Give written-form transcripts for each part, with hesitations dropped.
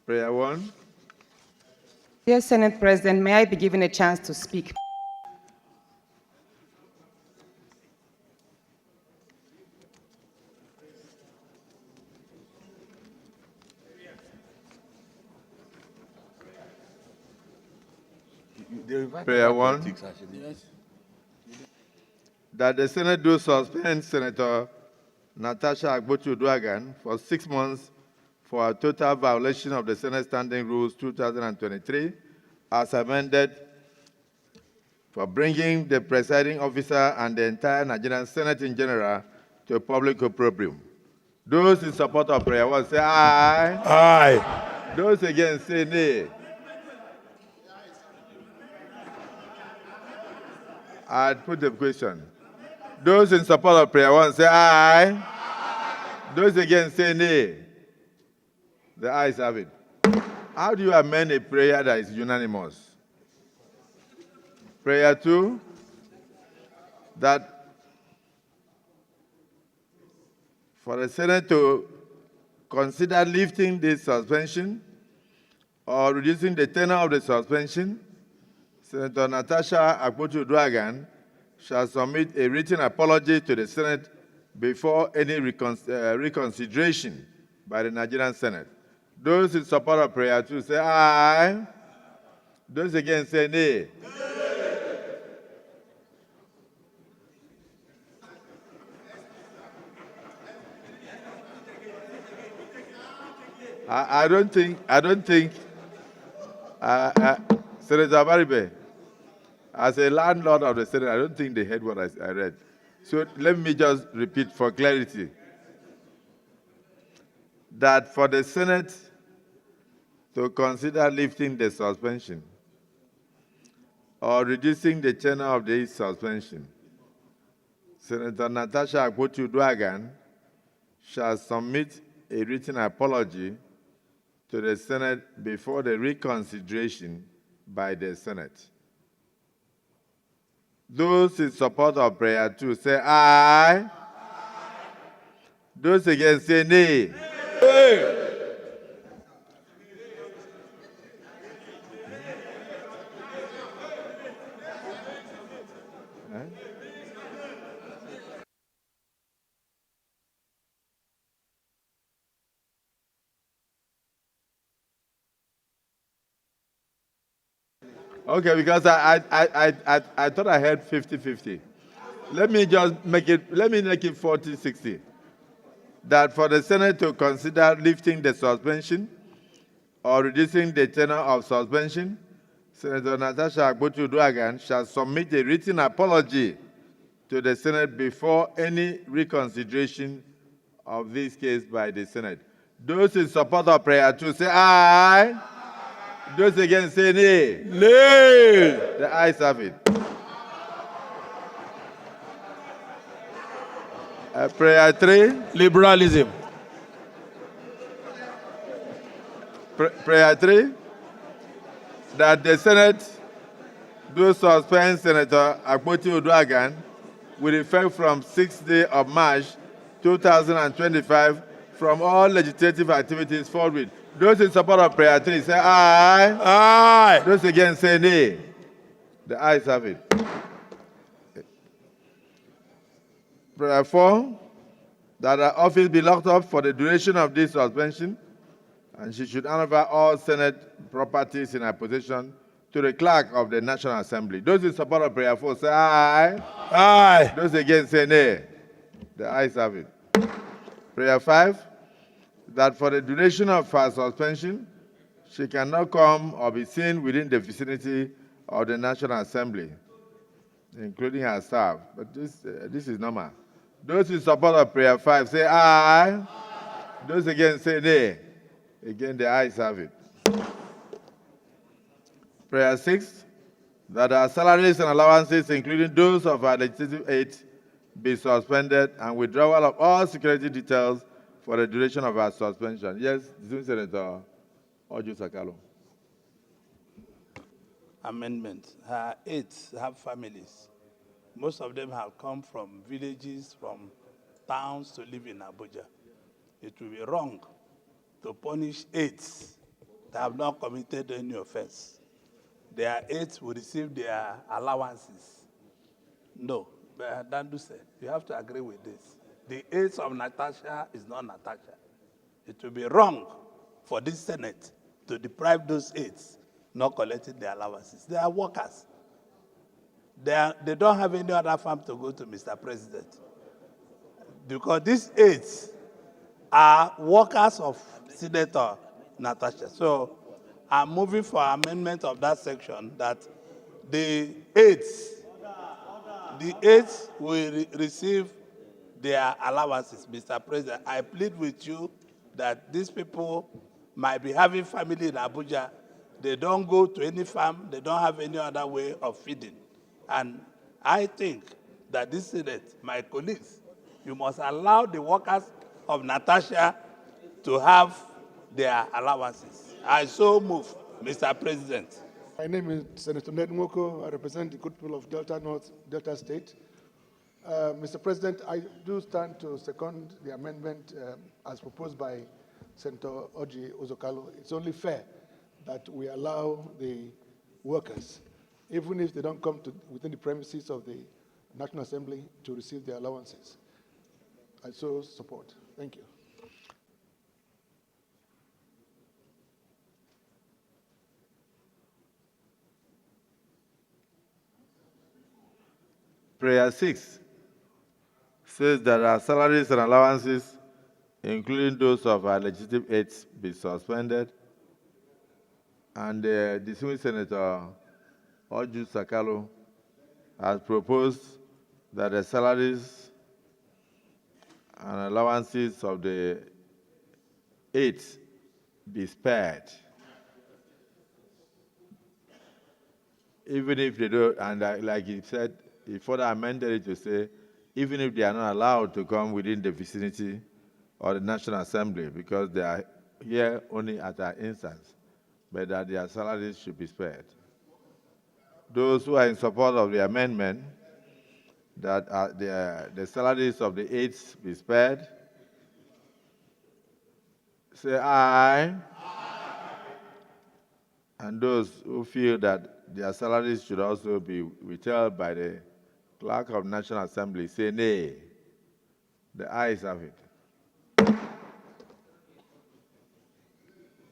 Prayer 1. Dear Senate President, may I be given a chance to speak? Prayer 1. Yes. That the Senate do suspend Senator Natasha Akpabio for 6 months for a total violation of the Senate Standing Rules 2023 as amended for bringing the presiding officer and the entire Nigerian Senate in general to public opprobrium. Those in support of prayer 1 say aye. Aye. Those against say nay. I'd put the question. Those in support of prayer 1 say aye. Those against say nay. The ayes have it. How do you amend a prayer that is unanimous? Prayer 2, that for the Senate to consider lifting the suspension or reducing the tenor of the suspension, Senator Natasha Akpabio shall submit a written apology to the Senate before any reconsideration by the Nigerian Senate. Those in support of prayer 2 say aye. Those against say nay. I don't think, Senator Baribe, as a landlord of the Senate, I don't think they heard what I read. So let me just repeat for clarity. That for the Senate to consider lifting the suspension or reducing the tenor of the suspension, Senator Natasha Akpabio shall submit a written apology to the Senate before the reconsideration by the Senate. Those in support of prayer 2 say aye. Those against say nay. Okay, because I thought I heard 50-50. Let me make it 40-60. That for the Senate to consider lifting the suspension or reducing the tenor of suspension, Senator Natasha Akpabio shall submit a written apology to the Senate before any reconsideration of this case by the Senate. Those in support of prayer 2 say aye. Those against say nay. Nay. The ayes have it. Prayer 3. Liberalism. Prayer 3. That the Senate do suspend Senator Akpabio with effect from 6th day of March 2025 from all legislative activities forward. Those in support of prayer 3 say aye. Aye. Those against say nay. The ayes have it. Prayer 4, that her office be locked up for the duration of this suspension, and she should hand over all Senate properties in her possession to the clerk of the National Assembly. Those in support of prayer 4 say aye. Aye. Those against say nay. The ayes have it. Prayer 5, that for the duration of her suspension, she cannot come or be seen within the vicinity of the National Assembly, including her staff. But this is normal. Those in support of prayer 5 say aye. Those against say nay. Again, the ayes have it. Prayer 6, that our salaries and allowances, including those of our legislative aides, be suspended and withdrawal of all security details for the duration of our suspension. Yes, Senator Ojo Sakalo. Amendment. Her aides have families. Most of them have come from villages, from towns to live in Abuja. It will be wrong to punish aides They have not committed any offense. Their aides will receive their allowances. No, but Dandu said, you have to agree with this. The aides of Natasha is not Natasha. It will be wrong for this Senate to deprive those aides not collecting their allowances. They are workers. They don't have any other farm to go to, Mr. President. Because these aides are workers of Senator Natasha. So I'm moving for amendment of that section that the aides will receive their allowances. Mr. President, I plead with you that these people might be having family in Abuja. They don't go to any farm. They don't have any other way of feeding. And I think that this Senate, my colleagues, you must allow the workers of Natasha to have their allowances. I so move, Mr. President. My name is Senator Ned Nwoko. I represent the good people of Delta North, Delta State. Mr. President, I do stand to second the amendment as proposed by Senator Oji Ozokalo. It's only fair that we allow the workers, even if they don't come to within the premises of the National Assembly, to receive their allowances. I so support. Thank you. Prayer 6 says that our salaries and allowances, including those of our legislative aides, be suspended. And the distinguished Senator Oju Sakalo has proposed that the salaries and allowances of the aides be spared. Even if they don't, and like he said, he further amended it to say, even if they are not allowed to come within the vicinity of the National Assembly, because they are here only at our instance, but that their salaries should be spared. Those who are in support of the amendment, that the salaries of the aides be spared, say aye. And those who feel that their salaries should also be withheld by the Clerk of National Assembly, say nay. The ayes have it.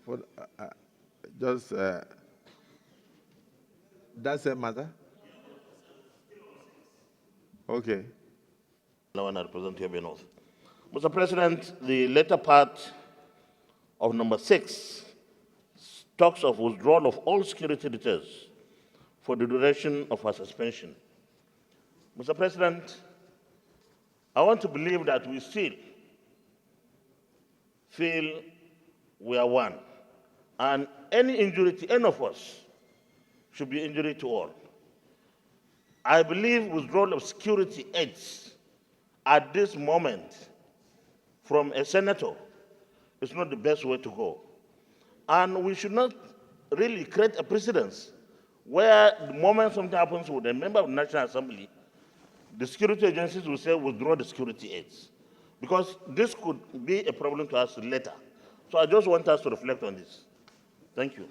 For, that's a matter? Okay. I want to represent here North. Mr. President, the latter part of number 6 talks of withdrawal of all security details for the duration of our suspension. Mr. President, I want to believe that we still feel we are one, and any injury to any of us should be injury to all. I believe withdrawal of security aids at this moment from a senator is not the best way to go. And we should not really create a precedence where the moment something happens with a member of the National Assembly, the security agencies will say withdraw the security aids, because this could be a problem to us later. So I just want us to reflect on this. Thank you.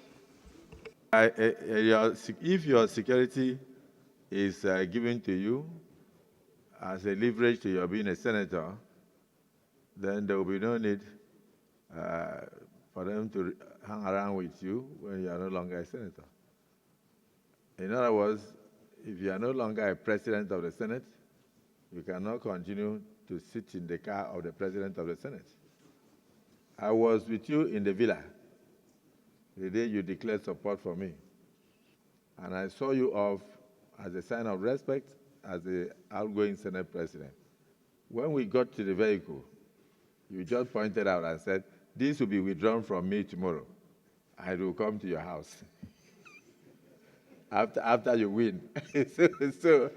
If your security is given to you as a leverage to your being a senator, then there will be no need for them to hang around with you when you are no longer a senator. In other words, if you are no longer a president of the Senate, you cannot continue to sit in the car of the president of the Senate. I was with you in the villa the day you declared support for me, and I saw you off as a sign of respect as the outgoing Senate president. When we got to the vehicle, you just pointed out and said, this will be withdrawn from me tomorrow. I will come to your house after you win. So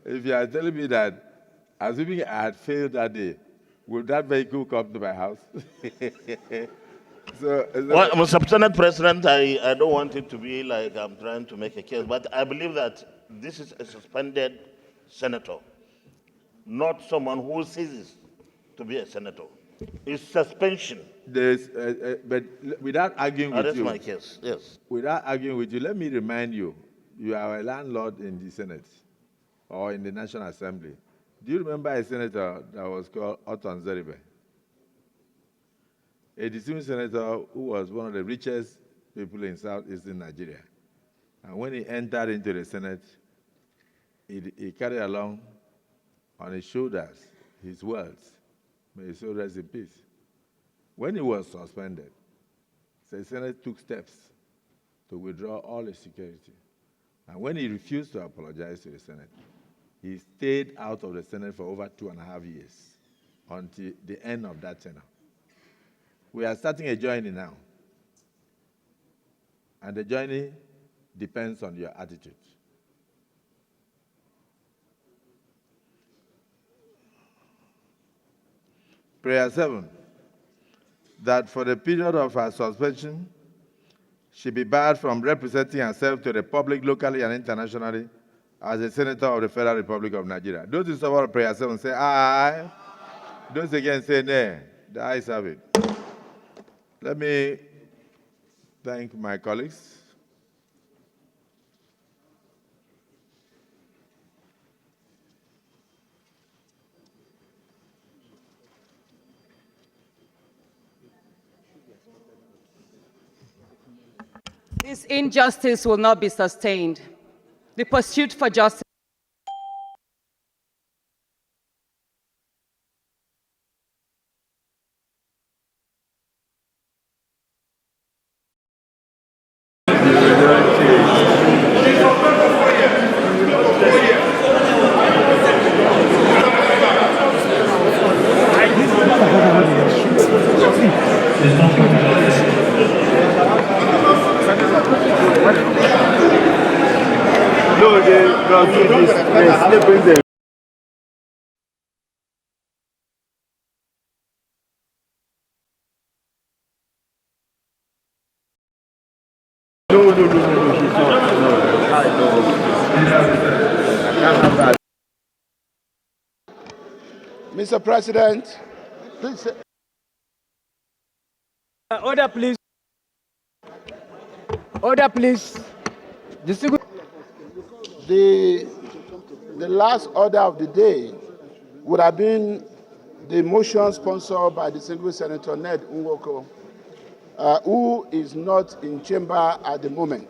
if you are telling me that, assuming I had failed that day, would that vehicle come to my house? Well, Mr. Senate President, I don't want it to be like I'm trying to make a case, but I believe that this is a suspended senator, not someone who ceases to be a senator. is suspension. But without arguing with That's you, my case, yes. without arguing with you, let me remind you, you are a landlord in the Senate or in the National Assembly. Do you remember a senator that was called Oton Zeribe? A distinguished senator who was one of the richest people in southeastern Nigeria. And when he entered into the Senate, he carried along on his shoulders his wealth. May his soul rest in peace. When he was suspended, the Senate took steps to withdraw all his security. And when he refused to apologize to the Senate, he stayed out of the Senate for over 2.5 years until the end of that tenure. We are starting a journey now. And the journey depends on your attitude. Prayer 7, that for the period of her suspension, she be barred from representing herself to the public locally and internationally as a senator of the Federal Republic of Nigeria. Those in support of prayer 7 say aye. Those against say nay. The ayes have it. Let me thank my colleagues. This injustice will not be sustained. The pursuit for justice. No, they bring the no, she's not. No, I can't have that. Mr. President, please. Order, please. Order, please. The last order of the day would have been the motion sponsored by the distinguished Senator Ned Nwoko, who is not in chamber at the moment.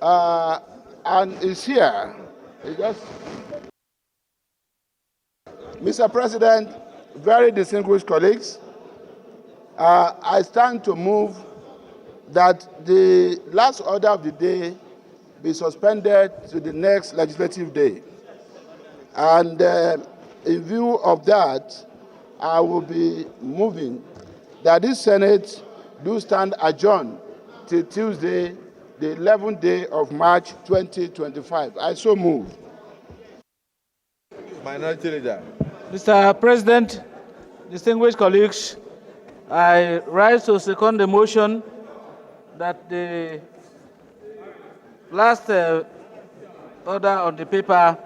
And is here. Mr. President, very distinguished colleagues, I stand to move that the last order of the day be suspended to the next legislative day. And in view of that, I will be moving that this Senate do stand adjourned till Tuesday, the 11th day of March 2025. I so move. Minority Leader. Mr. President, distinguished colleagues, I rise to second the motion that the last order on the paper